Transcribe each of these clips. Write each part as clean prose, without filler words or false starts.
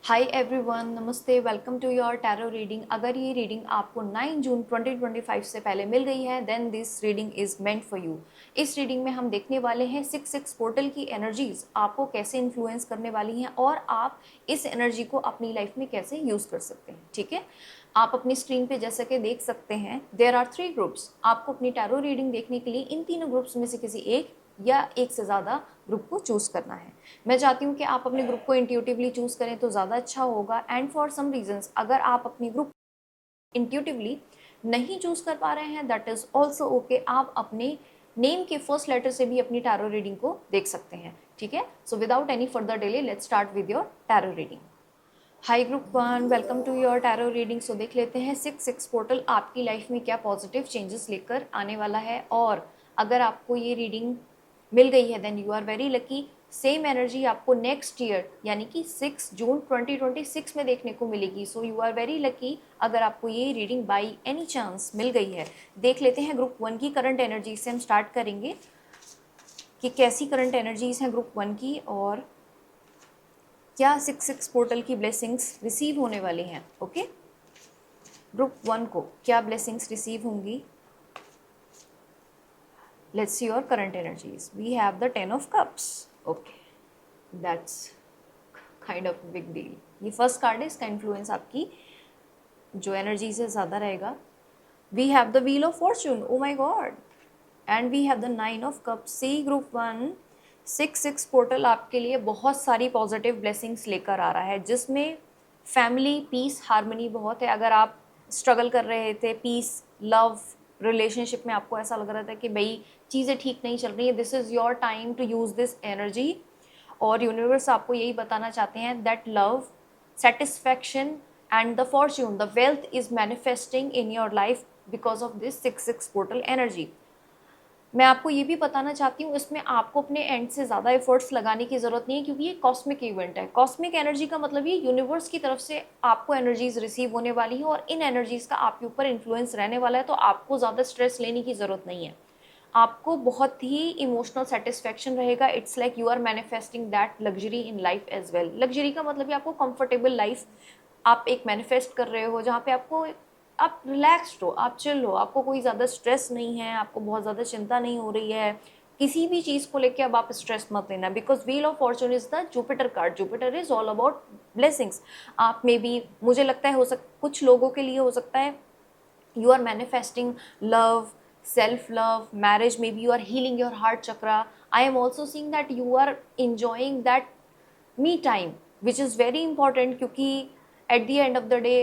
हाय everyone, नमस्ते, welcome to your tarot reading. अगर ये रीडिंग आपको 9 जून 2025 से पहले मिल गई है then this reading is meant for you. इस रीडिंग में हम देखने वाले हैं 6 पोर्टल की एनर्जीज आपको कैसे इन्फ्लुएंस करने वाली हैं और आप इस एनर्जी को अपनी लाइफ में कैसे यूज़ कर सकते हैं। ठीक है, आप अपनी स्क्रीन पे जैसा कि देख सकते हैं देयर आर 3 ग्रुप्स। आपको अपनी टैरो रीडिंग देखने के लिए इन तीनों ग्रुप्स में से किसी एक या एक से ज़्यादा ग्रुप को चूज़ करना है। मैं चाहती हूँ कि आप अपने ग्रुप को इंट्यूटिवली चूज़ करें तो ज़्यादा अच्छा होगा। एंड फॉर सम रीजंस अगर आप अपनी ग्रुप इंट्यूटिवली नहीं चूज़ कर पा रहे हैं दैट इज़ ऑल्सो ओके। आप अपने नेम के फर्स्ट लेटर से भी अपनी टैरो रीडिंग को देख सकते हैं। ठीक है, so without any further delay let's start with your tarot reading. Hi group one, welcome to your tarot reading. So देख लेते हैं 6 पोर्टल आपकी लाइफ में क्या पॉजिटिव चेंजेस लेकर आने वाला है। और अगर आपको ये रीडिंग मिल गई है then you are very lucky. Same energy आपको नेक्स्ट ईयर यानी कि 6 जून 2026 में देखने को मिलेगी। So you are very lucky अगर आपको ये रीडिंग बाई एनी चांस मिल गई है। देख लेते हैं ग्रुप वन की करंट एनर्जी से हम स्टार्ट करेंगे कि कैसी करंट एनर्जीज हैं ग्रुप वन की और क्या 6 पोर्टल की ब्लेसिंग्स रिसीव होने वाली हैं। ओके, ग्रुप वन को क्या ब्लेसिंग्स रिसीव होंगी। Let's see your current energies. We have the 10 of cups. Okay, that's kind of big deal. ये फर्स्ट कार्ड है, इसका इन्फ्लुएंस आपकी जो एनर्जी से ज़्यादा रहेगा। We have the wheel of fortune, oh my God, and we have the 9 of cups. See group one 6 portal आपके लिए बहुत सारी पॉजिटिव ब्लेसिंग्स लेकर आ रहा है जिसमें फैमिली, पीस, हार्मनी बहुत है। अगर आप स्ट्रगल कर रहे थे पीस, लव, रिलेशनशिप में आपको ऐसा लग रहा था कि भाई चीज़ें ठीक नहीं चल रही है, this is your time to use this energy. और यूनिवर्स आपको यही बताना चाहते हैं that love, satisfaction and the fortune, the wealth is manifesting in your life because of this 6 portal energy. मैं आपको ये भी बताना चाहती हूँ इसमें आपको अपने एंड से ज़्यादा एफर्ट्स लगाने की ज़रूरत नहीं है क्योंकि ये कॉस्मिक इवेंट है। कॉस्मिक एनर्जी का मतलब ये यूनिवर्स की तरफ से आपको एनर्जीज रिसीव होने वाली हैं और इन एनर्जीज का आपके ऊपर इन्फ्लुएंस रहने वाला है। तो आपको ज़्यादा स्ट्रेस लेने की ज़रूरत नहीं है। आपको बहुत ही इमोशनल सेटिस्फैक्शन रहेगा। It's like you are manifesting that luxury in life as well. Luxury का मतलब ये आपको कंफर्टेबल लाइफ आप एक मैनिफेस्ट कर रहे हो जहाँ पे आपको आप रिलैक्स्ड हो, आप चिल हो, आपको कोई ज़्यादा स्ट्रेस नहीं है, आपको बहुत ज़्यादा चिंता नहीं हो रही है किसी भी चीज़ को लेके। अब आप स्ट्रेस मत लेना because wheel of Fortune is the Jupiter card. Jupiter is all about blessings. आप मे बी, मुझे लगता है कुछ लोगों के लिए हो सकता है you are manifesting love, self love, marriage, maybe you are healing your heart chakra. I am also seeing that you are enjoying that me time which is very important क्योंकि at the end of the day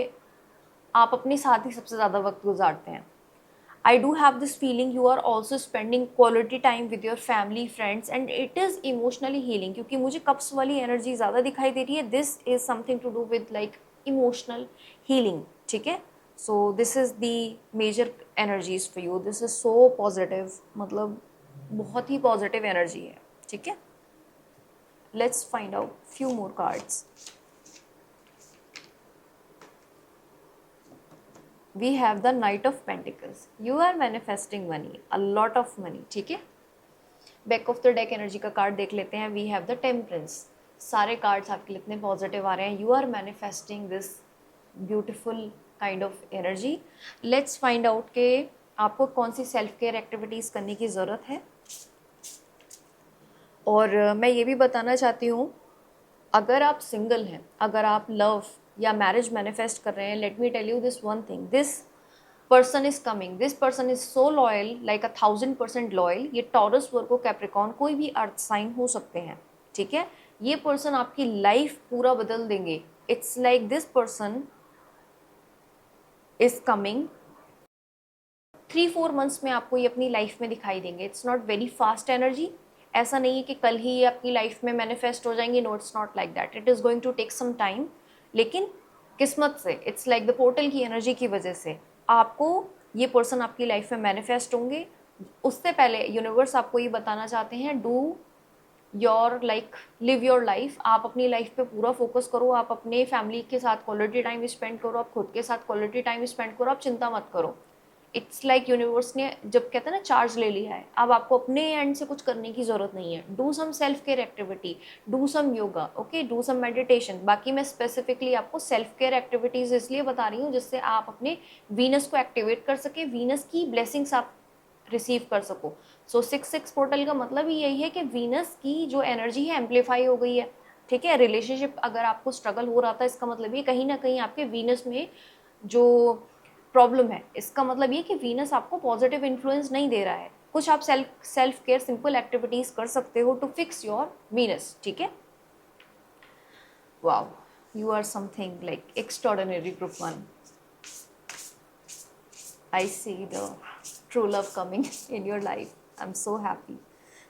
आप अपने साथ ही सबसे ज़्यादा वक्त गुजारते हैं। I do have this feeling you are also spending quality time with your family, friends and it is emotionally healing क्योंकि मुझे कप्स वाली एनर्जी ज़्यादा दिखाई दे रही है। This is something to do with like emotional healing। ठीक है, so this is the major energies for you। this is so positive, मतलब बहुत ही पॉजिटिव एनर्जी है। ठीक है, let's find out few more cards। we have the knight of pentacles। you are manifesting money, a lot of money। ठीक है, back of the deck energy का card देख लेते हैं। We have the temperance. सारे कार्ड्स आपके लिए इतने पॉजिटिव आ रहे हैं। You are manifesting this beautiful kind of energy. Let's find out कि आपको कौन सी सेल्फ केयर एक्टिविटीज़ करने की ज़रूरत है। और मैं ये भी बताना चाहती हूँ अगर आप सिंगल हैं, अगर आप लव या मैरिज मैनिफेस्ट कर रहे हैं, let me tell you this one thing, this person is coming, this person is so loyal, like 1000% loyal. ये टॉरस, वर्गो, कैप्रिकॉर्न, कोई भी अर्थ साइन हो सकते हैं। ठीक है, ये पर्सन आपकी लाइफ पूरा बदल देंगे। It's like this person is coming 3-4 months में आपको ये अपनी लाइफ में दिखाई देंगे। It's not very fast energy. ऐसा नहीं है कि कल ही ये आपकी लाइफ में मैनिफेस्ट हो जाएंगे। No, it's not like that. It is going to take some time. लेकिन किस्मत से, इट्स लाइक द पोर्टल की एनर्जी की वजह से आपको ये पर्सन आपकी लाइफ में मैनिफेस्ट होंगे। उससे पहले यूनिवर्स आपको ये बताना चाहते हैं do your like live your life. आप अपनी लाइफ पे पूरा फोकस करो। आप अपने फैमिली के साथ क्वालिटी टाइम स्पेंड करो, आप खुद के साथ क्वालिटी टाइम स्पेंड करो, आप चिंता मत करो। इट्स लाइक यूनिवर्स ने जब कहते हैं ना चार्ज ले लिया है, अब आपको अपने एंड से कुछ करने की ज़रूरत नहीं है. Do some self care activity, do some yoga, okay, do some meditation. बाकी मैं स्पेसिफिकली आपको सेल्फ केयर एक्टिविटीज़ इसलिए बता रही हूँ जिससे आप अपने वीनस को एक्टिवेट कर सके, वीनस की ब्लेसिंग्स आप रिसीव कर सको. सो 6-6 पोर्टल का मतलब ही यही है कि वीनस की जो एनर्जी है एम्पलीफाई हो गई है. ठीक है, रिलेशनशिप अगर आपको स्ट्रगल हो रहा था, इसका मतलब ये कहीं ना कहीं आपके वीनस में जो प्रॉब्लम है, इसका मतलब ये कि वीनस आपको पॉजिटिव इन्फ्लुएंस नहीं दे रहा है. कुछ आप सेल्फ केयर सिंपल एक्टिविटीज कर सकते हो टू फिक्स योर वीनस. ठीक है, wow, you are something like extraordinary group 1. I see the true love coming in your life. I'm so happy.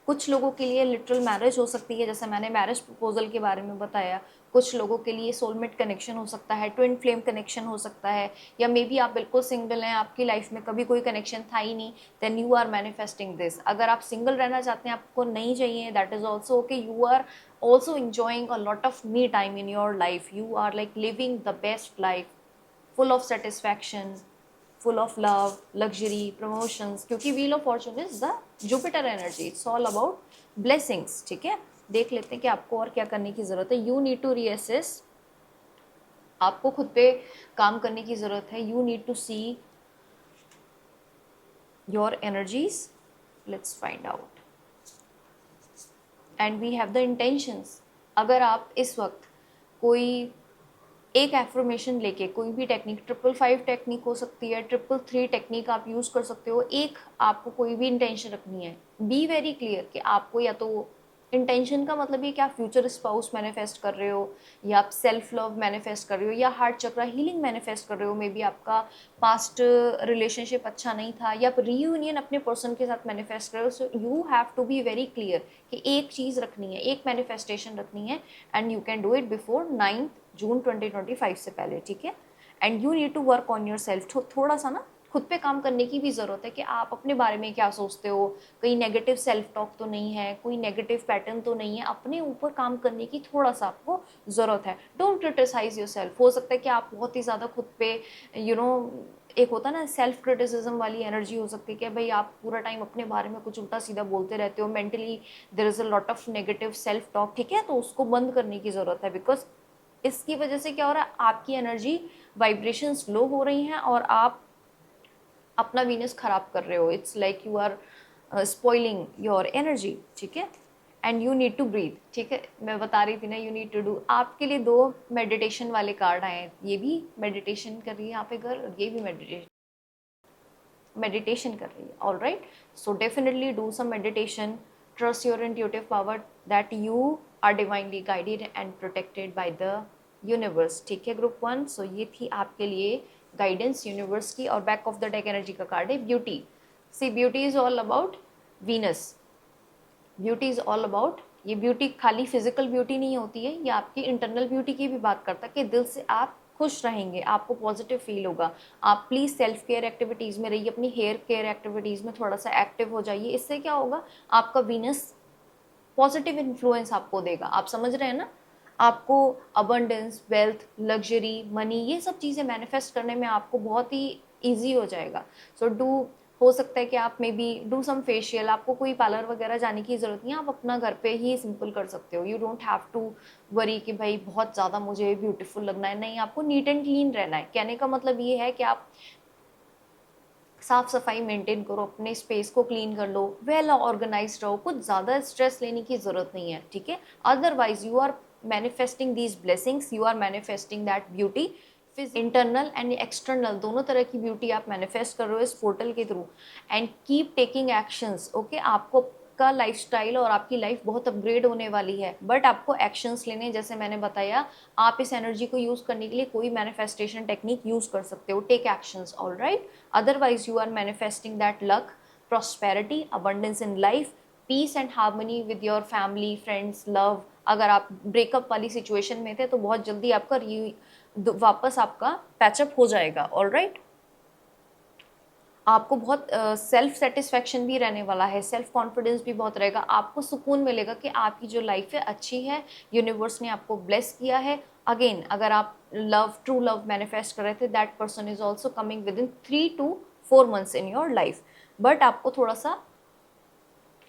कुछ लोगों के लिए लिटरल मैरिज हो सकती है, जैसे मैंने मैरिज प्रपोजल के बारे में बताया. कुछ लोगों के लिए सोलमेट कनेक्शन हो सकता है, ट्विन फ्लेम कनेक्शन हो सकता है, या मे बी आप बिल्कुल सिंगल हैं, आपकी लाइफ में कभी कोई कनेक्शन था ही नहीं. Then you are manifesting this. अगर आप सिंगल रहना चाहते हैं, आपको नहीं चाहिए, that is also okay. You are also enjoying a lot of me time in your life. You are like living the best life, full of satisfaction, full of love, luxury, promotions. क्योंकि wheel of fortune is the Jupiter energy. It's all about blessings. ठीक है, देख लेते हैं कि आपको और क्या करने की ज़रूरत है. You need to reassess. आपको खुद पे काम करने की ज़रूरत है. You need to see your energies. Let's find out. And we have the intentions. अगर आप इस वक्त कोई एक एफर्मेशन लेके कोई भी टेक्निक, 555 टेक्निक हो सकती है, 333 टेक्निक आप यूज़ कर सकते हो. एक आपको कोई भी इंटेंशन रखनी है. बी वेरी क्लियर कि आपको या तो इंटेंशन का मतलब ये कि आप फ्यूचर स्पाउस मैनिफेस्ट कर रहे हो, या आप सेल्फ लव मैनिफेस्ट कर रहे हो, या हार्ट चक्रा हीलिंग मैनिफेस्ट कर रहे हो. मे बी आपका पास्ट रिलेशनशिप अच्छा नहीं था, या आप रीयूनियन अपने पर्सन के साथ मैनिफेस्ट कर रहे हो. So you have to be very clear कि एक चीज़ रखनी है, एक मैनिफेस्टेशन रखनी है, and you can do it before 9 June 2025 से पहले. ठीक है, and you need to work on your self. थोड़ा सा ना खुद पे काम करने की भी ज़रूरत है कि आप अपने बारे में क्या सोचते हो, कहीं नेगेटिव सेल्फ टॉक तो नहीं है, कोई नेगेटिव पैटर्न तो नहीं है. अपने ऊपर काम करने की थोड़ा सा आपको ज़रूरत है. Don't criticise your self. हो सकता है कि आप बहुत ही ज़्यादा खुद पे एक होता है ना सेल्फ क्रिटिसिज्म वाली एनर्जी हो सकती है कि भाई आप पूरा टाइम अपने बारे में कुछ उल्टा सीधा बोलते रहते हो, mentally there is a lot of negative self talk. ठीक है, तो उसको बंद करने की ज़रूरत है. बिकॉज इसकी वजह से क्या हो रहा है, आपकी एनर्जी वाइब्रेशंस लो हो रही हैं और आप अपना वीनस खराब कर रहे हो. It's like you are spoiling your energy. ठीक है, and you need to breathe. ठीक है, मैं बता रही थी ना, यू नीड टू डू. आपके लिए 2 मेडिटेशन वाले कार्ड आए. ये भी मेडिटेशन कर रही है यहाँ पे गर्ल, और ये भी मेडिटेशन कर रही है. All right, so definitely do some meditation. Trust your intuitive power that you are divinely guided and protected by the universe. ठीक है ग्रुप 1, सो ये थी आपके लिए गाइडेंस यूनिवर्स की. और back of the deck energy का कार्ड है beauty. See, beauty is all about Venus. Beauty is all about, ये ब्यूटी खाली फिजिकल ब्यूटी नहीं होती है, ये आपकी इंटरनल ब्यूटी की भी बात करता है कि दिल से आप खुश रहेंगे, आपको पॉजिटिव फील होगा. आप प्लीज़ सेल्फ केयर एक्टिविटीज़ में रहिए, अपनी हेयर केयर एक्टिविटीज़ में थोड़ा सा एक्टिव हो जाइए. इससे क्या होगा, आपका वीनस पॉजिटिव इन्फ्लुएंस आपको देगा. आप समझ रहे हैं ना, आपको अबंडेंस, वेल्थ, लग्जरी, मनी, ये सब चीज़ें मैनिफेस्ट करने में आपको बहुत ही ईजी हो जाएगा. सो हो सकता है कि आप maybe do some facial. आपको कोई पार्लर वगैरह जाने की ज़रूरत नहीं है, आप अपना घर पे ही सिंपल कर सकते हो. You don't have to worry कि भाई बहुत ज़्यादा मुझे ब्यूटीफुल लगना है. नहीं, आपको नीट एंड क्लीन रहना है. कहने का मतलब ये है कि आप साफ सफाई मेंटेन करो, अपने स्पेस को क्लीन कर लो, वेल ऑर्गेनाइज रहो. कुछ ज़्यादा स्ट्रेस लेने की ज़रूरत नहीं है. ठीक है, otherwise you are manifesting these blessings, you are manifesting that beauty. Internal and external दोनों तरह की ब्यूटी आप मैनिफेस्ट कर रहे हो इस पोर्टल के through. And keep taking actions. Okay, आपको का लाइफस्टाइल और आपकी लाइफ बहुत अपग्रेड होने वाली है, बट आपको एक्शंस लेने, जैसे मैंने बताया, आप इस एनर्जी को यूज़ करने के लिए कोई मैनिफेस्टेशन टेक्निक यूज़ कर सकते हो. Take actions, all right. Otherwise you are manifesting that luck, prosperity, abundance in life, peace and harmony with your family, friends, love. अगर आप ब्रेकअप वाली सिचुएशन में थे तो बहुत जल्दी आपका वापस आपका पैचअप हो जाएगा. ऑल राइट, आपको बहुत सेल्फ सेटिस्फैक्शन भी रहने वाला है, सेल्फ कॉन्फिडेंस भी बहुत रहेगा. आपको सुकून मिलेगा कि आपकी जो लाइफ है अच्छी है, यूनिवर्स ने आपको ब्लेस किया है. अगेन, अगर आप लव, ट्रू लव मैनिफेस्ट कर रहे थे, that person is also coming with in 3 to 4 months in your life. But आपको थोड़ा सा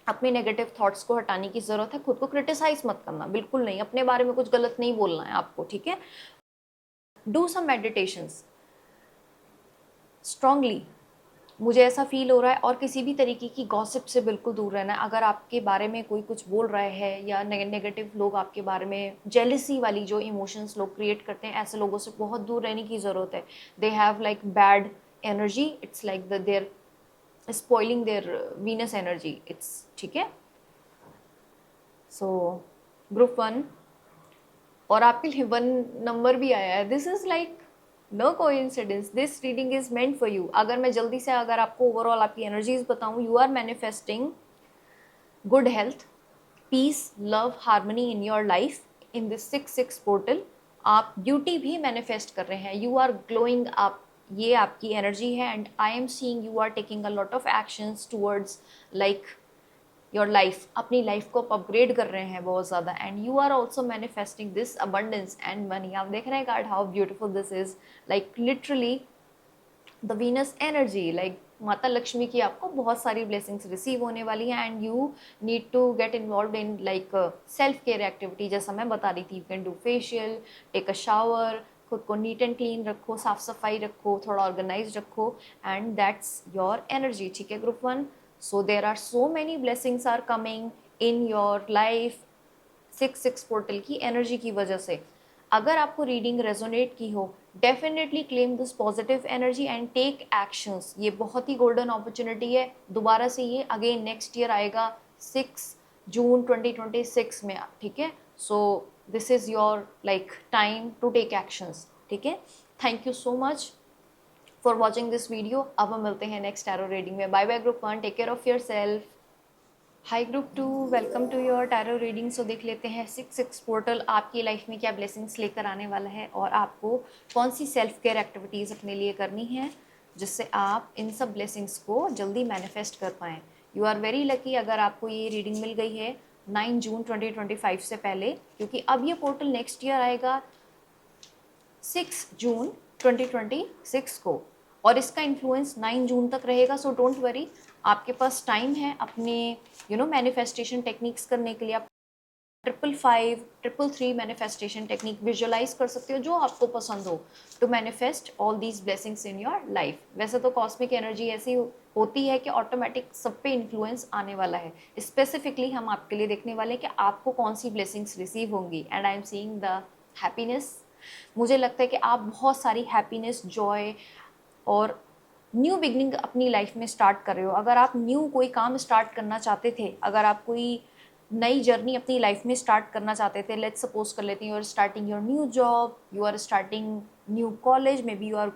अपने नेगेटिव थॉट्स को हटाने की ज़रूरत है. खुद को क्रिटिसाइज मत करना, बिल्कुल नहीं. अपने बारे में कुछ गलत नहीं बोलना है आपको, ठीक है. Do some meditations strongly. मुझे ऐसा फील हो रहा है, और किसी भी तरीके की गॉसिप से बिल्कुल दूर रहना है. अगर आपके बारे में कोई कुछ बोल रहा है या नेगेटिव लोग आपके बारे में, जेलिसी वाली जो इमोशंस लोग क्रिएट करते हैं, ऐसे लोगों से बहुत दूर रहने की ज़रूरत है. They have like bad energy. It's like they're spoiling their Venus energy. It's ठीक है. सो ग्रुप 1, और आपके लिए 1 नंबर भी आया है. This is like no coincidence, this reading is meant for you. अगर मैं जल्दी से अगर आपको ओवरऑल आपकी एनर्जीज बताऊं, you are manifesting good health, peace, love, harmony in your life in this 6-6 portal. आप ब्यूटी भी मैनिफेस्ट कर रहे हैं. यू आर ग्लोइंग अप, ये आपकी एनर्जी है. And I am seeing you are taking a lot of actions towards like your life. अपनी life को आप अपग्रेड कर रहे हैं बहुत ज़्यादा. And you are also manifesting this abundance and money. आप देख रहे हैं card, how beautiful this is. Like literally the Venus energy, like माता लक्ष्मी की आपको बहुत सारी ब्लेसिंग्स रिसीव होने वाली हैं. And you need to get involve in like self care activity. जैसा मैं बता रही थी, you can do facial, take a shower, खुद को नीट एंड क्लीन रखो, साफ सफाई रखो, थोड़ा ऑर्गेनाइज रखो. एंड दैट्स योर एनर्जी, ठीक है group 1. So there are so many blessings are coming in your life 6-6 portal की एनर्जी की वजह से. अगर आपको रीडिंग रेजोनेट की हो, definitely claim this positive energy and take actions. ये बहुत ही गोल्डन अपॉर्चुनिटी है. दोबारा से ये अगेन नेक्स्ट ईयर आएगा 6 जून 2026 में, ठीक है. So this is your like time to take actions, ठीक है. Thank you so much for watching this video. अब हम मिलते हैं नेक्स्ट टैरो रीडिंग में. Bye bye group 1, take care of your self. Hi group 2, welcome to your tarot reading. So देख लेते हैं 6-6 पोर्टल आपकी लाइफ में क्या ब्लेसिंग्स लेकर आने वाला है, और आपको कौन सी सेल्फ केयर एक्टिविटीज़ अपने लिए करनी है जिससे आप इन सब ब्लेसिंग्स को जल्दी मैनिफेस्ट कर पाएँ. यू आर वेरी लकी अगर आपको ये रीडिंग मिल गई है 9 जून 2025 से पहले, क्योंकि अब ये पोर्टल नेक्स्ट ईयर आएगा 6 जून 2026 को, और इसका इन्फ्लुएंस 9 जून तक रहेगा. सो डोंट वरी, आपके पास टाइम है अपने मैनिफेस्टेशन टेक्निक्स करने के लिए. आप 555, 333 मैनिफेस्टेशन टेक्निक विजुअलाइज कर सकते हो, जो आपको पसंद हो, to manifest all these blessings in your life. वैसे तो कॉस्मिक एनर्जी ऐसी होती है कि ऑटोमेटिक सब पे इन्फ्लुएंस आने वाला है. स्पेसिफिकली हम आपके लिए देखने वाले हैं कि आपको कौन सी ब्लेसिंग्स रिसीव होंगी. And I am seeing the happiness. मुझे लगता है कि आप बहुत सारी हैप्पीनेस, जॉय और न्यू बिगनिंग अपनी लाइफ में स्टार्ट कर रहे हो. अगर आप न्यू कोई काम स्टार्ट करना चाहते थे, अगर आप कोई नई जर्नी अपनी लाइफ में स्टार्ट करना चाहते थे, लेट्स सपोज कर लेते हैं you are starting your new job, you are starting new college, maybe you are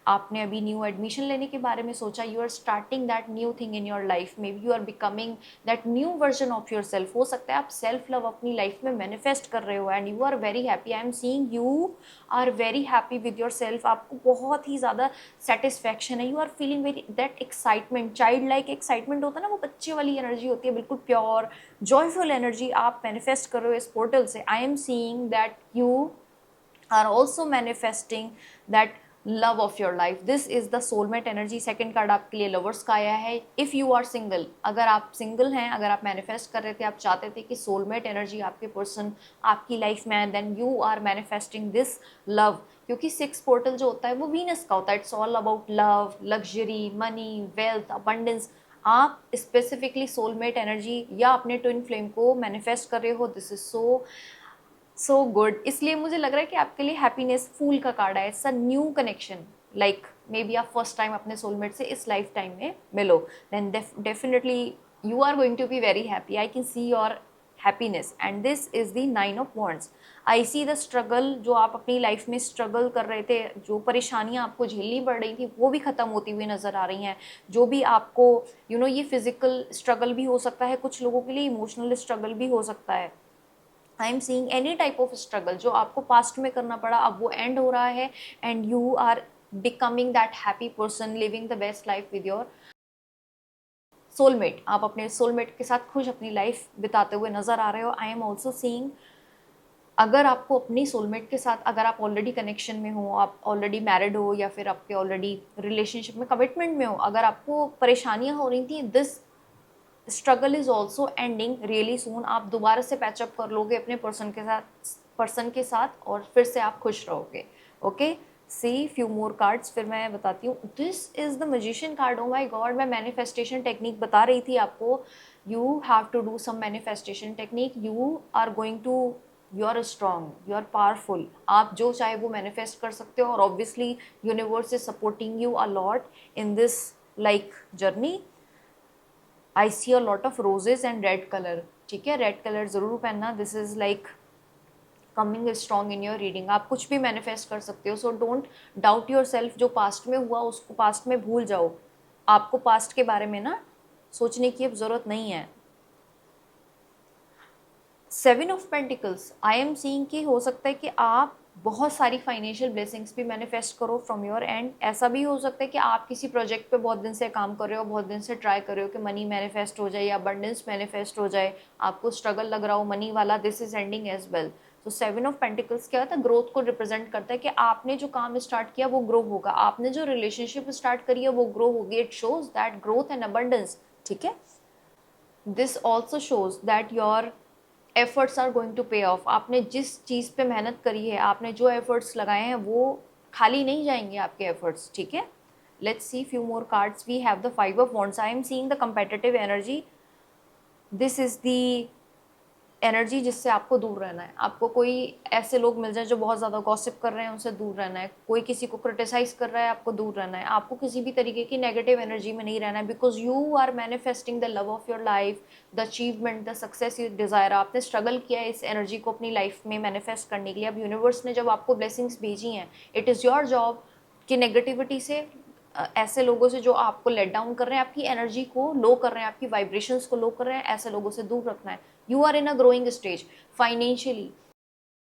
आपने अभी न्यू एडमिशन लेने के बारे में सोचा, you are starting that new thing in your life, maybe you are becoming that new version of your self. हो सकता है आप सेल्फ लव अपनी लाइफ में मैनिफेस्ट कर रहे हो and you are very happy. I am seeing you are very happy with yourself. आपको बहुत ही ज़्यादा सेटिस्फैक्शन है. You are feeling very that excitement, child like excitement होता है ना, वो बच्चे वाली एनर्जी होती है, बिल्कुल प्योर जॉयफुल एनर्जी आप मैनिफेस्ट कर रहे हो इस पोर्टल से. आई am seeing that you are also manifesting that love of your life. This is the soulmate energy. Second card आपके लिए लवर्स का आया है. इफ़ यू आर सिंगल, अगर आप सिंगल हैं, अगर आप मैनिफेस्ट कर रहे थे, आप चाहते थे कि सोलमेट एनर्जी आपके पर्सन आपकी लाइफ में है, then you are manifesting this love. क्योंकि 6 पोर्टल जो होता है वो वीनस का होता है. It's all about love, luxury, money, wealth, abundance. आप स्पेसिफिकली सोलमेट एनर्जी या अपने ट्विन फ्लेम को मैनिफेस्ट कर रहे हो. This is so good. इसलिए मुझे लग रहा है कि आपके लिए हैप्पीनेस फूल का कार्ड है. It's a new connection, like maybe आप फर्स्ट टाइम अपने सोलमेट से इस लाइफ टाइम में मिलो, then definitely you are going to be very happy. I can see your happiness. And this is the 9 of wands. I see the struggle, जो आप अपनी life में स्ट्रगल कर रहे थे, जो परेशानियां आपको झेलनी पड़ रही थी, वो भी ख़त्म होती हुई नज़र आ रही हैं. जो भी आपको ये फिजिकल स्ट्रगल भी हो सकता है, कुछ लोगों के लिए इमोशनल स्ट्रगल भी हो सकता है. आई am seeing any type of struggle जो आपको पास्ट में करना पड़ा, अब वो एंड हो रहा है and you are becoming that happy person, living the best life with your soulmate. आप अपने सोलमेट के साथ खुश अपनी लाइफ बिताते हुए नजर आ रहे हो. आई एम ऑल्सो सीइंग अगर आपको अपनी सोलमेट के साथ, अगर आप ऑलरेडी कनेक्शन में हो, आप ऑलरेडी मैरिड हो या फिर आपके ऑलरेडी रिलेशनशिप में कमिटमेंट में हो, अगर आपको परेशानियां हो रही थी, this struggle is also ending really सून। आप दोबारा से पैचअप कर लोगे अपने पर्सन के साथ और फिर से आप खुश रहोगे। Okay, see few more cards, फिर मैं बताती हूँ। This is the magician card. Oh my god, मैं मैनिफेस्टेशन टेक्निक बता रही थी आपको। You have to do some manifestation technique. You are going to, you are strong, you are powerful. आप जो चाहे वो मैनिफेस्ट कर सकते हो और obviously universe is supporting you a lot in this like journey. I see a lot of roses and red colour, ठीक है, रेड कलर जरूर पहनना। This is like coming strong in your reading. आप कुछ भी मैनिफेस्ट कर सकते हो, so don't doubt your self. जो पास्ट में हुआ उसको पास्ट में भूल जाओ। आपको पास्ट के बारे में ना सोचने की अब जरूरत नहीं है। 7 of pentacles, I am seeing कि हो सकता है कि आप बहुत सारी फाइनेंशियल ब्लेसिंग्स भी मैनिफेस्ट करो फ्रॉम योर एंड। ऐसा भी हो सकता है कि आप किसी प्रोजेक्ट पे बहुत दिन से काम कर रहे हो, बहुत दिन से ट्राई कर रहे हो कि मनी मैनिफेस्ट हो जाए या अबंडेंस मैनिफेस्ट हो जाए, आपको स्ट्रगल लग रहा हो मनी वाला। This is ending as well. तो 7 ऑफ पेंटिकल्स क्या होता है? ग्रोथ को रिप्रेजेंट करता है कि आपने जो काम स्टार्ट किया वो ग्रो होगा, आपने जो रिलेशनशिप स्टार्ट करी है वो ग्रो होगी। It shows that growth and abundance, ठीक है। This also shows that your efforts are going to pay off. आपने जिस चीज़ पे मेहनत करी है, आपने जो एफर्ट्स लगाए हैं वो खाली नहीं जाएंगे आपके एफर्ट्स, ठीक है। Let's see few more cards. We have the 5 of wands. I am seeing the competitive energy. This is the energy जिससे आपको दूर रहना है। आपको कोई ऐसे लोग मिल जाए जो बहुत ज़्यादा गॉसिप कर रहे हैं, उनसे दूर रहना है। कोई किसी को क्रिटिसाइज कर रहा है, आपको दूर रहना है। आपको किसी भी तरीके की नेगेटिव एनर्जी में नहीं रहना है, because you are manifesting the love of your life, the achievement, the success you desire. आपने स्ट्रगल किया है इस एनर्जी को अपनी लाइफ में मैनिफेस्ट करने के लिए। अब यूनिवर्स ने जब आपको ब्लेसिंग्स भेजी हैं, इट इज़ योर जॉब कि नेगेटिविटी से, ऐसे लोगों से जो आपको लेट डाउन कर रहे हैं, आपकी एनर्जी को लो कर रहे हैं, आपकी वाइब्रेशंस को लो कर रहे हैं, ऐसे लोगों से दूर रखना है। You are in a growing stage, financially,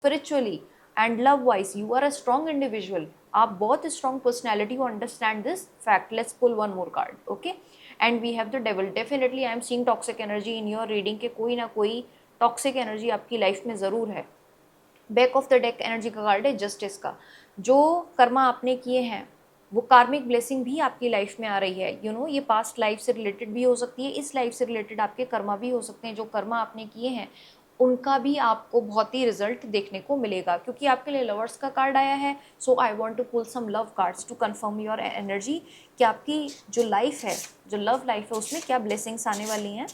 spiritually and love wise you are a strong individual. आप बहुत स्ट्रॉन्ग पर्सनैलिटी हो, understand this fact. Let's pull one more card, okay. And we have the devil. Definitely I am seeing toxic energy in your reading के कोई ना कोई toxic energy आपकी life में ज़रूर है। Back of the deck energy का card है जस्टिस का। जो कर्मा आपने किए हैं वो कार्मिक ब्लेसिंग भी आपकी लाइफ में आ रही है। यू नो, ये पास्ट लाइफ से रिलेटेड भी हो सकती है, इस लाइफ से रिलेटेड आपके कर्मा भी हो सकते हैं। जो कर्मा आपने किए हैं उनका भी आपको बहुत ही रिजल्ट देखने को मिलेगा, क्योंकि आपके लिए लवर्स का कार्ड आया है। So I want to pull some love cards to confirm your energy कि आपकी जो लाइफ है, जो लव लाइफ है, उसमें क्या ब्लेसिंग्स आने वाली हैं।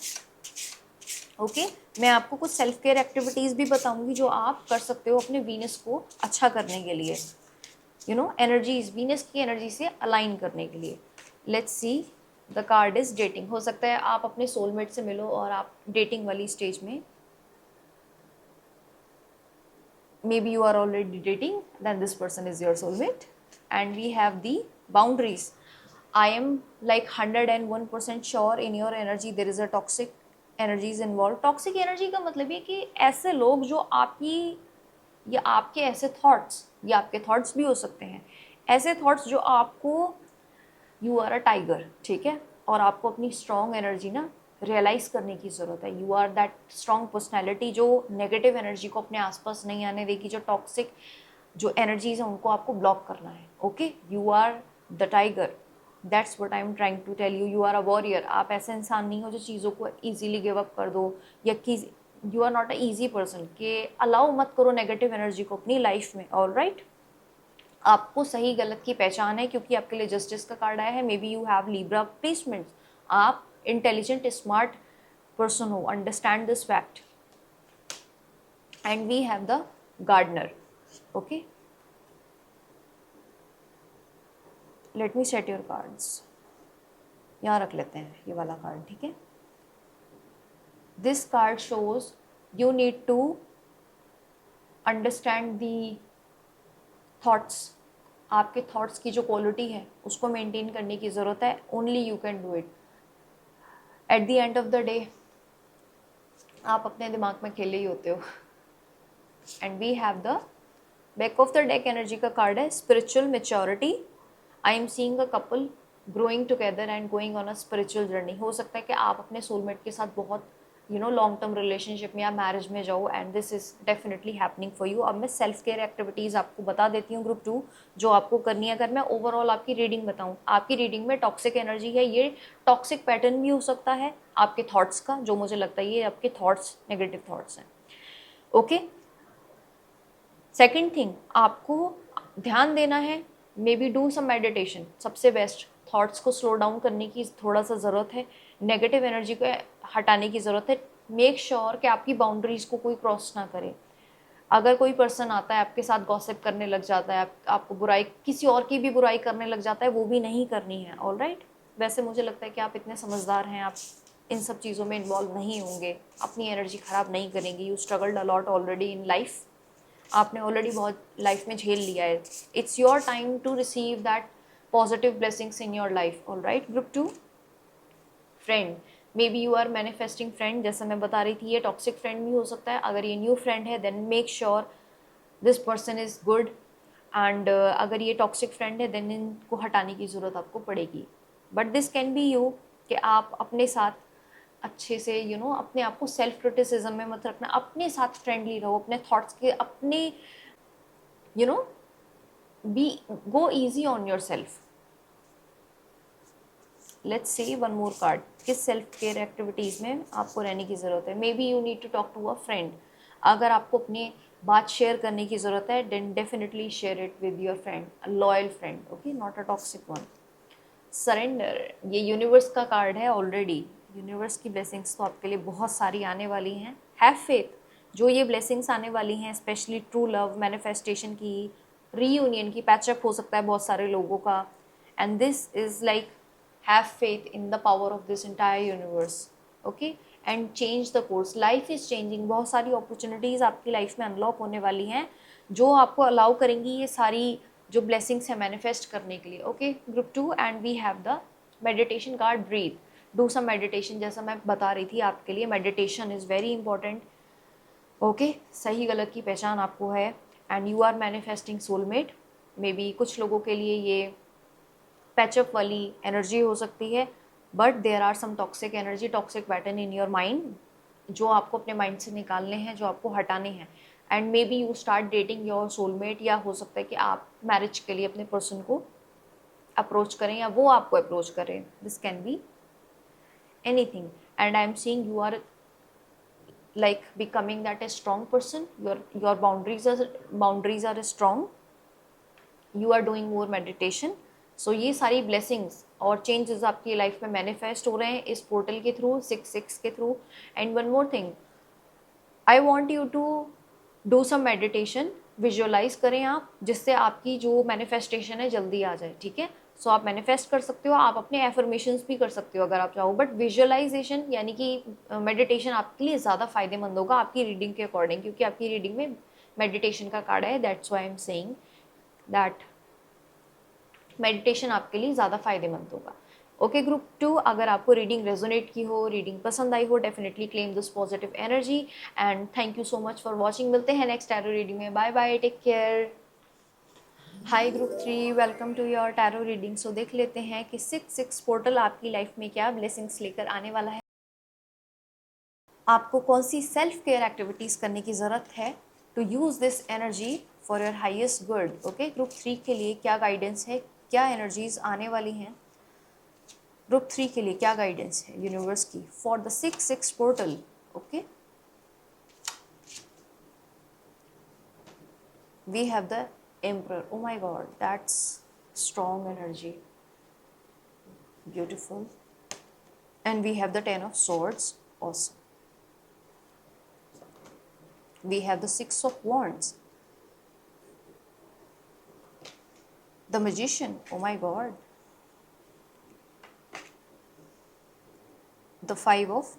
ओके, मैं आपको कुछ सेल्फ केयर एक्टिविटीज़ भी बताऊंगी जो आप कर सकते हो अपने वीनस को अच्छा करने के लिए, यू नो, एनर्जीज वीनस की एनर्जी से अलाइन करने के लिए। Let's see, the card is dating. हो सकता है आप अपने सोलमेट से मिलो और आप डेटिंग वाली स्टेज में, maybe you are already dating, then this person is your soulmate. And we have the boundaries. I am like 101% sure in your energy there is a toxic energies involved. Toxic energy का मतलब ये कि ऐसे लोग जो आपकी, या आपके ऐसे थॉट्स, या आपके थॉट्स भी हो सकते हैं, ऐसे थॉट्स जो आपको, यू आर अ टाइगर, ठीक है, और आपको अपनी स्ट्रॉन्ग एनर्जी ना रियलाइज़ करने की ज़रूरत है। You are that strong personality जो नेगेटिव एनर्जी को अपने आसपास नहीं आने देगी। जो टॉक्सिक जो एनर्जीज हैं उनको आपको ब्लॉक करना है। Okay, you are the tiger, that's what I am trying to tell you. You are a warrior. आप ऐसे इंसान नहीं हो जो चीज़ों को ईजिली गिव अप कर दो, या कि you are not a easy person कि अलाउ मत करो नेगेटिव एनर्जी को अपनी लाइफ में। ऑल राइट, आपको सही गलत की पहचान है क्योंकि आपके लिए जस्टिस का कार्ड आया है। Maybe you have Libra placement. आप इंटेलिजेंट स्मार्ट पर्सन हो, understand this fact. And we have the gardener, okay. Let me set your cards. यहाँ रख लेते हैं ये वाला कार्ड, ठीक है। This card shows you need to understand the thoughts. आपके थॉट्स की जो क्वालिटी है उसको मेंटेन करने की ज़रूरत है। Only you can do it. At the end of the day आप अपने दिमाग में अकेले ही होते हो। And we have the back of the deck energy का कार्ड है spiritual maturity. I am seeing a couple growing together and going on a spiritual journey. हो सकता है कि आप अपने सोलमेट के साथ बहुत लॉन्ग टर्म रिलेशनशिप में या मैरिज में जाओ, and this is definitely happening for you. अब मैं सेल्फ केयर एक्टिविटीज़ आपको बता देती हूँ ग्रुप 2 जो आपको करनी है। अगर मैं ओवरऑल आपकी रीडिंग बताऊँ, आपकी रीडिंग में टॉक्सिक एनर्जी है, ये टॉक्सिक पैटर्न भी हो सकता है आपके थॉट्स का, जो मुझे लगता है ये आपके थॉट्स नेगेटिव थॉट्स हैं। ओके, सेकेंड थिंग आपको ध्यान देना है, maybe do some meditation, सबसे बेस्ट। थॉट्स को स्लो डाउन करने की थोड़ा सा ज़रूरत है, नेगेटिव एनर्जी को हटाने की ज़रूरत है। मेक श्योर कि आपकी बाउंड्रीज को कोई क्रॉस ना करे। अगर कोई पर्सन आता है आपके साथ गॉसिप करने लग जाता है, आपको बुराई, किसी और की भी बुराई करने लग जाता है, वो भी नहीं करनी है। ऑल राइट, वैसे मुझे लगता है कि आप इतने समझदार हैं, आप इन सब चीज़ों में इन्वॉल्व नहीं होंगे, अपनी एनर्जी ख़राब नहीं करेंगे। You struggled a lot already in life, आपने ऑलरेडी बहुत लाइफ में झेल लिया है। It's your time to receive that positive blessings in your life. All right group 2, friend, maybe you are manifesting friend, जैसा मैं बता रही थी, ये टॉक्सिक फ्रेंड भी हो सकता है। अगर ये न्यू फ्रेंड है then make sure this person is good, and अगर ये टॉक्सिक फ्रेंड है देन इनको हटाने की ज़रूरत आपको पड़ेगी। But this can B you कि आप अपने साथ अच्छे से अपने आप को सेल्फ क्रिटिसिज्म में मत रखना, अपने साथ फ्रेंडली रहो, अपने थॉट्स के अपने be go easy on your self. Let's see one more card, किस सेल्फ केयर एक्टिविटीज़ में आपको रहने की ज़रूरत है। Maybe you need to talk to a friend. अगर आपको अपनी बात शेयर करने की ज़रूरत है then definitely share it with your friend, a loyal friend, okay, not a toxic one. Surrender, ये यूनिवर्स का कार्ड है ऑलरेडी। यूनिवर्स की ब्लेसिंग्स तो आपके लिए बहुत सारी आने वाली हैं। हैव फेथ, जो ये ब्लेसिंग्स आने वाली हैं, स्पेशली ट्रू लव, मैनिफेस्टेशन की, रीयूनियन की, पैचअप हो सकता है बहुत सारे लोगों का, and this is like have faith in the power of this entire universe, okay, and change the course. Life is changing, बहुत सारी अपॉर्चुनिटीज़ आपकी लाइफ में अनलॉक होने वाली हैं जो आपको अलाउ करेंगी ये सारी जो ब्लेसिंग्स है मैनिफेस्ट करने के लिए। Okay group 2, and we have the meditation card, breathe, do some meditation. जैसा मैं बता रही थी आपके लिए meditation is very important. Okay, सही गलत की पहचान आपको है, and you are manifesting soulmate. Maybe कुछ लोगों के लिए ये पैचअप वाली एनर्जी हो सकती है, but there are some toxic energy, toxic pattern in your mind जो आपको अपने माइंड से निकालने हैं, जो आपको हटाने हैं। And may be you start dating your soulmate, या हो सकता है कि आप मैरिज के लिए अपने पर्सन को अप्रोच करें या वो आपको अप्रोच करें। This can be anything, and I am seeing you are like becoming that a strong person, your boundaries are strong, you are doing more meditation। सो ये सारी ब्लेसिंग्स और चेंजेस आपकी लाइफ में मैनिफेस्ट हो रहे हैं इस पोर्टल के थ्रू, 6 के through. And one more thing, I want you to do some meditation, visualize करें आप, जिससे आपकी जो मैनिफेस्टेशन है जल्दी आ जाए, ठीक है। सो आप मैनिफेस्ट कर सकते हो, आप अपने एफर्मेशंस भी कर सकते हो अगर आप चाहो, बट विजुअलाइजेशन यानी कि मेडिटेशन आपके लिए ज़्यादा फायदेमंद होगा आपकी रीडिंग के अकॉर्डिंग, क्योंकि आपकी रीडिंग में मेडिटेशन का कार्ड है। That's why I am saying that meditation आपके लिए ज़्यादा फायदेमंद होगा। ओके ग्रुप 2, अगर आपको रीडिंग रेजोनेट की हो, रीडिंग पसंद आई हो, definitely claim this positive energy, and thank you so much for watching. मिलते हैं नेक्स्ट टैरो रीडिंग में, bye bye, take care. Hi group 3, welcome to your tarot reading. So देख लेते हैं कि 6 पोर्टल आपकी लाइफ में क्या ब्लेसिंग्स लेकर आने वाला है, आपको कौन सी सेल्फ केयर एक्टिविटीज़ करने की ज़रूरत है to use this energy for your highest good. Okay group 3 के लिए क्या गाइडेंस है, क्या एनर्जीज आने वाली हैं ग्रुप 3 के लिए, क्या गाइडेंस है यूनिवर्स की for the 6 portal. Okay, we have the emperor, oh my god, that's strong energy, beautiful, and we have the 10 of swords also, we have the 6 of wands, the magician, oh my god, the 5 of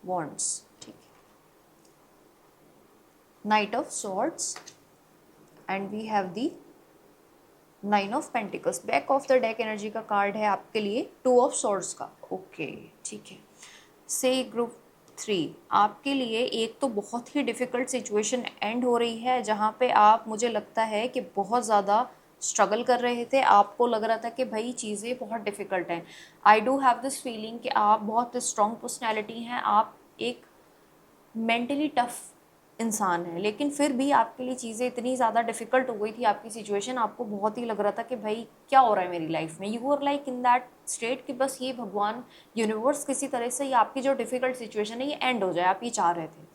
wands, ठीक है, knight of swords, and we have the 9 of pentacles। Back of the deck energy का card है आपके लिए 2 of swords का। Okay ठीक है, से ग्रुप 3 आपके लिए एक तो बहुत ही डिफ़िकल्ट सिचुएशन एंड हो रही है, जहाँ पे आप, मुझे लगता है कि बहुत ज़्यादा स्ट्रगल कर रहे थे, आपको लग रहा था कि भाई चीज़ें बहुत डिफ़िकल्ट हैं। I do have this feeling कि आप बहुत स्ट्रॉन्ग पर्सनैलिटी हैं, आप एक मेंटली टफ इंसान है, लेकिन फिर भी आपके लिए चीज़ें इतनी ज़्यादा डिफ़िकल्ट हो गई थी, आपकी सिचुएशन, आपको बहुत ही लग रहा था कि भाई क्या हो रहा है मेरी लाइफ में। You are like in that state कि बस ये भगवान, यूनिवर्स किसी तरह से ये आपकी जो डिफ़िकल्ट सिचुएशन है ये एंड हो जाए, आप ये चाह रहे थे।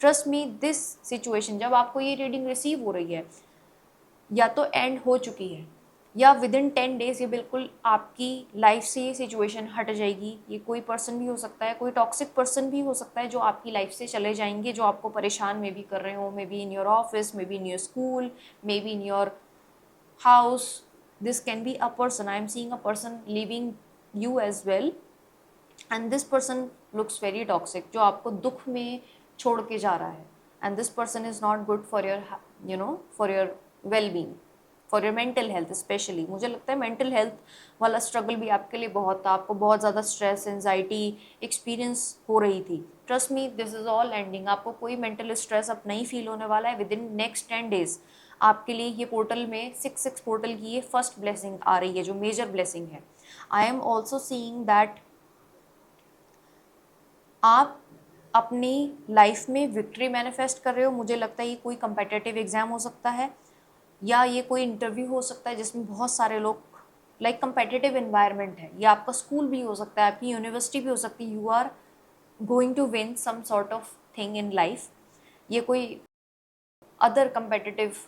ट्रस्ट मी, दिस सिचुएशन जब आपको ये रीडिंग रिसीव हो रही है, या तो एंड हो चुकी है, या विद इन 10 days ये बिल्कुल आपकी लाइफ से ये सिचुएशन हट जाएगी। ये कोई पर्सन भी हो सकता है, कोई टॉक्सिक पर्सन भी हो सकता है जो आपकी लाइफ से चले जाएंगे, जो आपको परेशान मे बी कर रहे हो, maybe in your office, maybe in your school, maybe in your house. This can be a person, I am seeing a person living you as well, and this person looks very toxic, जो आपको दुख में छोड़ के जा रहा है। And this person is not good for your, you know, for your wellbeing, for your mental health specially. मुझे लगता है मेंटल हेल्थ वाला स्ट्रगल भी आपके लिए बहुत था, आपको बहुत ज़्यादा स्ट्रेस, एंजाइटी एक्सपीरियंस हो रही थी। Trust me, this is all ending. आपको कोई मेंटल स्ट्रेस अब नहीं फील होने वाला है। विद इन नेक्स्ट 10 days आपके लिए ये पोर्टल में 6 पोर्टल की ये फर्स्ट ब्लेसिंग आ रही है, जो मेजर ब्लेसिंग है। I am also seeing that आप अपनी लाइफ में विक्ट्री मैनिफेस्ट कर रहे हो। मुझे लगता है ये कोई कंपेटिटिव एग्जाम हो सकता है, या ये कोई इंटरव्यू हो सकता है जिसमें बहुत सारे लोग, लाइक कंपेटिटिव इन्वायरमेंट है। ये आपका स्कूल भी हो सकता है, आपकी यूनिवर्सिटी भी हो सकती है। You are going to win some sort of thing in life. ये कोई अदर competitive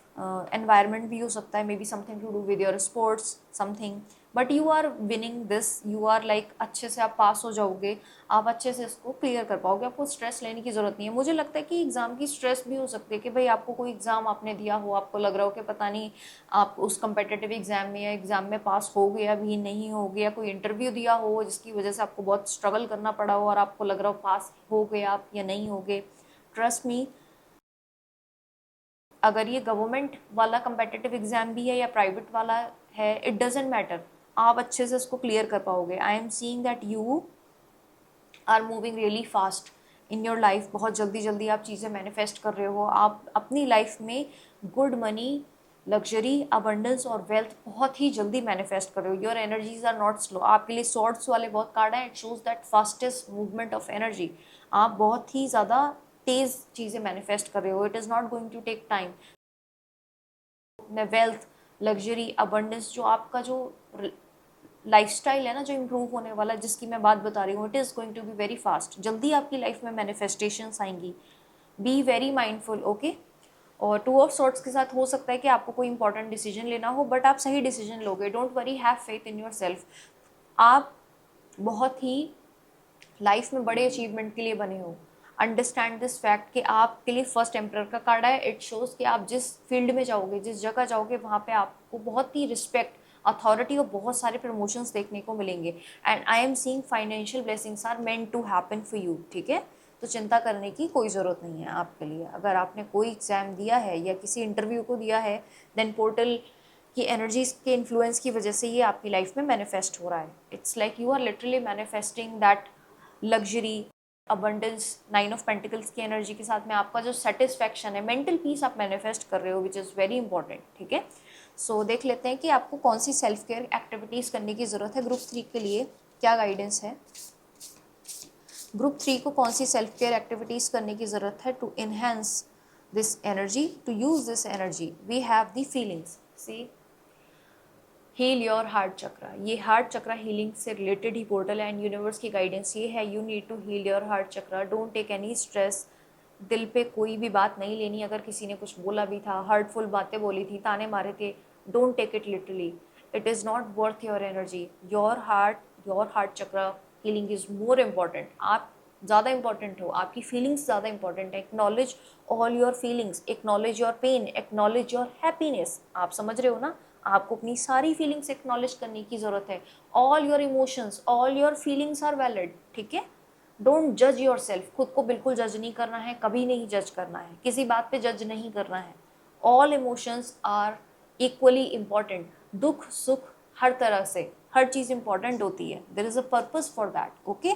environment भी हो सकता है, maybe something to do with your sports, something, but you are winning this. You are like अच्छे से आप पास हो जाओगे, आप अच्छे से इसको क्लियर कर पाओगे, आपको स्ट्रेस लेने की ज़रूरत नहीं है। मुझे लगता है कि एग्ज़ाम की स्ट्रेस भी हो सकती है कि भाई आपको कोई एग्ज़ाम आपने दिया हो, आपको लग रहा हो कि पता नहीं आप उस कंपेटिटिव एग्ज़ाम में या एग्ज़ाम में पास हो गया भी नहीं हो गया, कोई इंटरव्यू दिया हो जिसकी वजह से आपको बहुत स्ट्रगल करना पड़ा हो और आपको लग रहा हो पास हो गए आप या नहीं हो गए। ट्रस्ट मी, अगर ये गवर्नमेंट वाला कंपेटिटिव एग्जाम भी है या प्राइवेट वाला है, इट डजेंट मैटर, आप अच्छे से इसको क्लियर कर पाओगे। I am seeing that you are moving really fast in your life. बहुत जल्दी जल्दी आप चीज़ें मैनिफेस्ट कर रहे हो। आप अपनी लाइफ में गुड मनी, लग्जरी, अबंडेंस और वेल्थ बहुत ही जल्दी मैनिफेस्ट कर रहे हो। Your energies are not slow. आपके लिए सॉर्ट्स वाले बहुत कार्ड है, it shows that fastest movement of energy. आप बहुत ही ज़्यादा तेज़ चीज़ें मैनिफेस्ट कर रहे हो। It is not going to take time. में वेल्थ, लग्जरी, अबंडेंस, जो आपका जो लाइफस्टाइल है ना, जो इम्प्रूव होने वाला, जिसकी मैं बात बता रही हूँ, it is going to be very fast. जल्दी आपकी लाइफ में मैनिफेस्टेशंस आएंगी। Be very mindful, okay. और 2 ऑफ सॉर्ट्स के साथ हो सकता है कि आपको कोई इंपॉर्टेंट डिसीजन लेना हो, बट आप सही डिसीजन लोगे। Don't worry, have faith in your self. आप बहुत ही लाइफ में बड़े अचीवमेंट के लिए बने हो। अंडरस्टैंड दिस फैक्ट कि आपके लिए फर्स्ट एम्परर का कार्ड है। इट शोज कि आप जिस फील्ड में जाओगे, जिस जगह जाओगे, वहाँ पे आपको बहुत ही रिस्पेक्ट, अथॉरिटी और बहुत सारे प्रमोशंस देखने को मिलेंगे। And I am seeing financial blessings are meant to happen for you, ठीक है। तो चिंता करने की कोई ज़रूरत नहीं है आपके लिए। अगर आपने कोई एग्ज़ाम दिया है या किसी इंटरव्यू को दिया है, देन पोर्टल की एनर्जीज के इन्फ्लुएंस की वजह से ये आपकी लाइफ में मैनिफेस्ट हो रहा है। It's like you are literally manifesting that luxury, abundance. 9 of pentacles की एनर्जी के साथ में आपका जो सेटिस्फैक्शन है, मेंटल पीस आप मैनिफेस्ट कर रहे हो, विच इज़ वेरी इंपॉर्टेंट, ठीक है। सो देख लेते हैं कि आपको कौन सी सेल्फ केयर एक्टिविटीज़ करने की ज़रूरत है। ग्रुप 3 के लिए क्या गाइडेंस है? ग्रुप 3 को कौन सी सेल्फ केयर एक्टिविटीज़ करने की ज़रूरत है to enhance this energy, to use this energy? We have the feelings. See, heal your heart chakra. ये हार्ट चक्रा हीलिंग से रिलेटेड ही पोर्टल है, एंड यूनिवर्स की गाइडेंस ये है, you need to heal your heart chakra. Don't take any stress. दिल पे कोई भी बात नहीं लेनी। अगर किसी ने कुछ बोला भी था, हर्टफुल बातें बोली थी, ताने मारे थे, don't take it literally. It is not worth your energy. Your heart chakra healing is more important. आप ज़्यादा इंपॉर्टेंट हो, आपकी फीलिंग्स ज़्यादा इंपॉर्टेंट है। Acknowledge all your feelings, acknowledge your pain, acknowledge your happiness. आप समझ रहे हो ना? आपको अपनी सारी फीलिंग्स एक्नॉलेज करने की ज़रूरत है। All your emotions, all your feelings are valid, ठीक है। डोंट जज योर सेल्फ। खुद को बिल्कुल जज नहीं करना है, कभी नहीं जज करना है, किसी बात पे जज नहीं करना है। All emotions are equally important. दुख सुख हर तरह से हर चीज़ इंपॉर्टेंट होती है। There is a purpose for that, okay.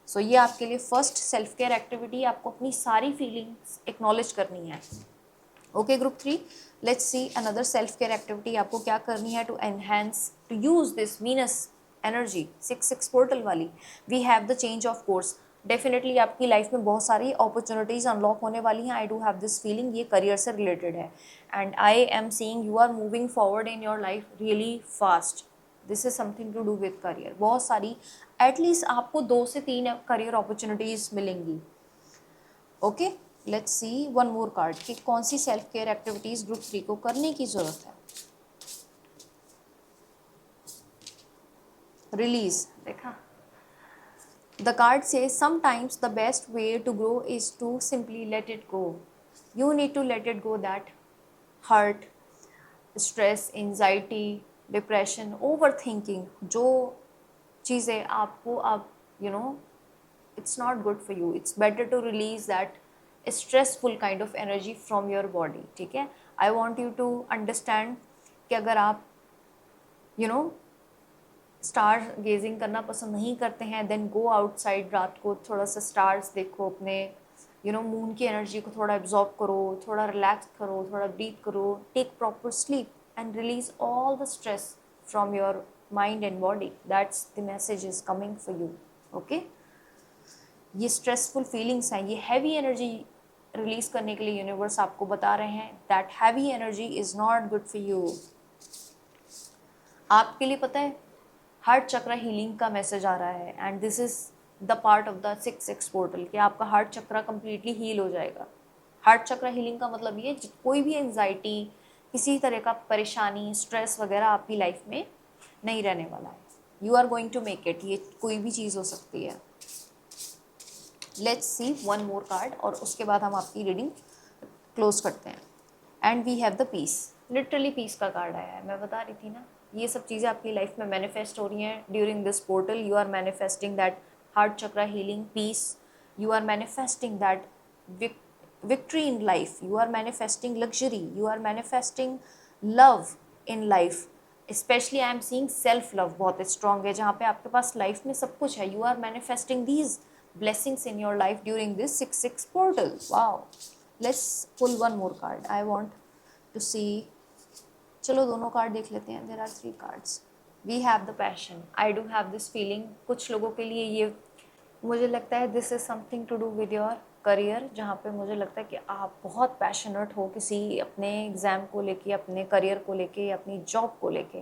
So ये आपके लिए फर्स्ट सेल्फ केयर एक्टिविटी, आपको अपनी सारी फीलिंग्स एक्नॉलेज करनी है। Okay group 3, let's see another self care activity आपको क्या करनी है to enhance, to use this Venus energy 6 portal वाली। We have the change of course. Definitely आपकी लाइफ में बहुत सारी अपॉर्चुनिटीज़ अनलॉक होने वाली हैं. I do have this feeling. ये करियर से रिलेटेड है and I am seeing you are moving forward in your life really fast. This is something to do with career. बहुत सारी, एटलीस्ट आपको 2 से 3 करियर अपॉर्चुनिटीज़ मिलेंगी. Okay, let's see one more card कि कौन सी सेल्फ केयर एक्टिविटीज़ ग्रुप 3 को करने की ज़रूरत है. रिलीज. देखा, the card says sometimes the best way to grow is to simply let it go. You need to let it go that hurt, stress, anxiety, depression, overthinking. जो चीज़ें आपको अब it's not good for you. It's better to release that stressful kind of energy from your body. ठीक है. I want you to understand कि अगर आप star gazing करना पसंद नहीं करते हैं, देन गो आउटसाइड. रात को थोड़ा सा स्टार्स देखो, अपने मून की एनर्जी को थोड़ा एब्जॉर्ब करो, थोड़ा रिलैक्स करो, थोड़ा ब्रीथ करो. Take proper sleep and release all the stress from your mind and body. That's the message is coming for you. Okay, ये स्ट्रेसफुल फीलिंग्स हैं, ये हैवी एनर्जी रिलीज करने के लिए यूनिवर्स आपको बता रहे हैं that heavy energy is not good for you. आपके लिए पता है हार्ट चक्र हीलिंग का मैसेज आ रहा है and this is the part of the 6-6 portal कि आपका हार्ट चक्र कम्प्लीटली हील हो जाएगा. हार्ट चक्र हीलिंग का मतलब ये कोई भी एंजाइटी, किसी तरह का परेशानी, स्ट्रेस वगैरह आपकी लाइफ में नहीं रहने वाला है. You are going to make it. ये कोई भी चीज़ हो सकती है. Let's see one more card और उसके बाद हम आपकी रीडिंग क्लोज करते हैं. And we have the peace. Literally peace का कार्ड आया है. मैं बता रही थी ना, ये सब चीज़ें आपकी लाइफ में मैनिफेस्ट हो रही हैं during this portal. You are manifesting that heart chakra healing, peace. You are manifesting that victory in life. You are manifesting luxury. You are manifesting love in life. Especially I am seeing self love बहुत strong है, जहाँ पे आपके पास life में सब कुछ है. You are manifesting these blessings in your life during this 6-6 portal. Wow. Let's pull one more card. I want to see. चलो दोनों कार्ड देख लेते हैं. There are 3 cards. We have the passion. I do have this feeling. कुछ लोगों के लिए ये मुझे लगता है this is something to do with your career, जहाँ पे मुझे लगता है कि आप बहुत पैशनेट हो किसी अपने एग्ज़ाम को लेके, अपने करियर को लेके, अपनी जॉब को लेके.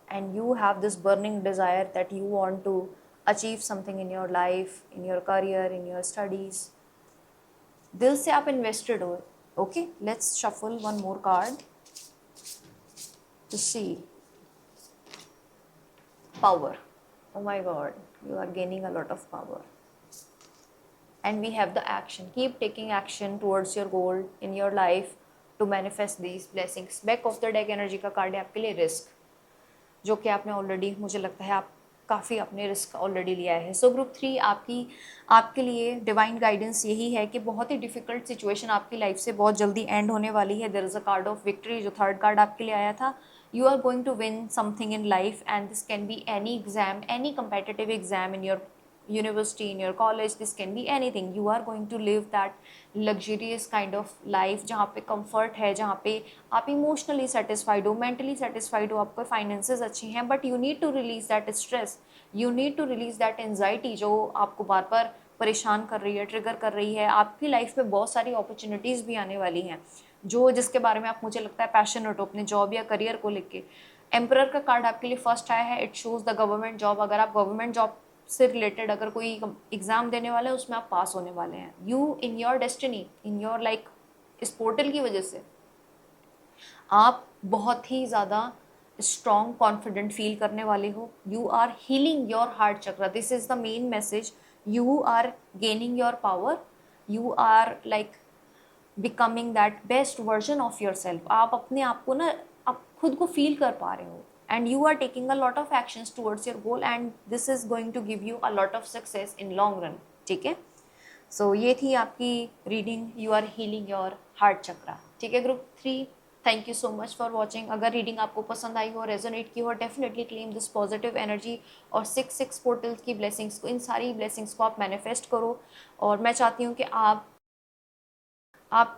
And you have this burning desire that you want to achieve something in your life, in your career, in your studies. दिल से आप इन्वेस्टेड हो. Okay, let's shuffle one more card to see. Power. Oh my God, you are gaining a lot of power. And we have the action. Keep taking action towards your goal in your life to manifest these blessings. Back of the deck energy का card है आपके लिए risk, जो कि आपने already, मुझे लगता है आप काफ़ी अपने रिस्क ऑलरेडी लिया है. सो ग्रुप 3 आपके लिए डिवाइन गाइडेंस यही है कि बहुत ही डिफिकल्ट सिचुएशन आपकी लाइफ से बहुत जल्दी एंड होने वाली है. There is a card of victory, जो थर्ड कार्ड आपके लिए आया था. You are going to win something in life, and this can be any exam, any competitive exam in your university, in your college. This can be anything. You are going to live that luxurious kind of life जहाँ पे comfort है, जहाँ पे आप emotionally satisfied हो, mentally satisfied हो, आपके finances अच्छे हैं. But you need to release that stress. You need to release that anxiety जो आपको बार बार परेशान कर रही है, ट्रिगर कर रही है. आपकी लाइफ में बहुत सारी अपॉर्चुनिटीज़ भी आने वाली हैं जिसके बारे में आप, मुझे लगता है, पैशनेट हो अपने जॉब या करियर को लेके. एम्परर का कार्ड आपके लिए फर्स्ट आया है. It shows the government job. अगर आप गवर्नमेंट जॉब से रिलेटेड अगर कोई एग्जाम देने वाले हैं, उसमें आप पास होने वाले हैं. You in your destiny, in your like, इस पोर्टल की वजह से आप बहुत ही ज़्यादा स्ट्रॉन्ग, कॉन्फिडेंट फील करने वाले हो. You are healing your heart chakra. This is the main message. You are gaining your power. You are like becoming that best version of your self. आप अपने आप को ना, आप खुद को फील कर पा रहे हो. And you are taking a lot of actions towards your goal, and this is going to give you a lot of success in long run. ठीक है. सो ये थी आपकी reading. You are healing your heart chakra. ठीक है group 3, thank you so much for watching. अगर reading आपको पसंद आई हो, रेजोनेट की हो, definitely claim this positive energy और 6-6 पोर्टल्स की ब्लेसिंग्स को, इन सारी ब्लेसिंग्स को आप मैनिफेस्ट करो. और मैं चाहती हूँ कि आप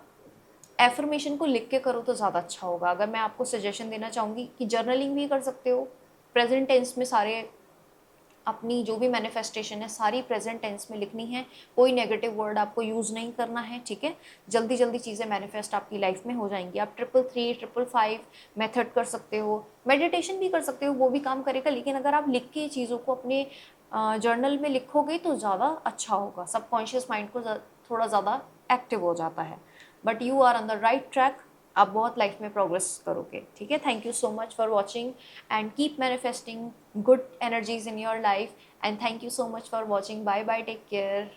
एफर्मेशन को लिख के करो तो ज़्यादा अच्छा होगा. अगर मैं आपको सजेशन देना चाहूँगी कि जर्नलिंग भी कर सकते हो. प्रेजेंट टेंस में सारे अपनी जो भी मैनिफेस्टेशन है सारी प्रेजेंट टेंस में लिखनी है, कोई नेगेटिव वर्ड आपको यूज़ नहीं करना है, ठीक है। जल्दी जल्दी चीज़ें मैनिफेस्ट आपकी लाइफ में हो जाएंगी। आप 333, 555 मेथड कर सकते हो, मेडिटेशन भी कर सकते हो, वो भी काम करेगा। लेकिन अगर आप लिख के चीज़ों को अपने जर्नल में लिखोगे तो ज़्यादा अच्छा होगा, सबकॉन्शियस माइंड को थोड़ा ज़्यादा एक्टिव हो जाता है। But you are on the right track, आप बहुत लाइफ में प्रोग्रेस करोगे, ठीक है। Thank you so much for watching and keep manifesting good energies in your life, and thank you so much for watching. Bye bye, take care.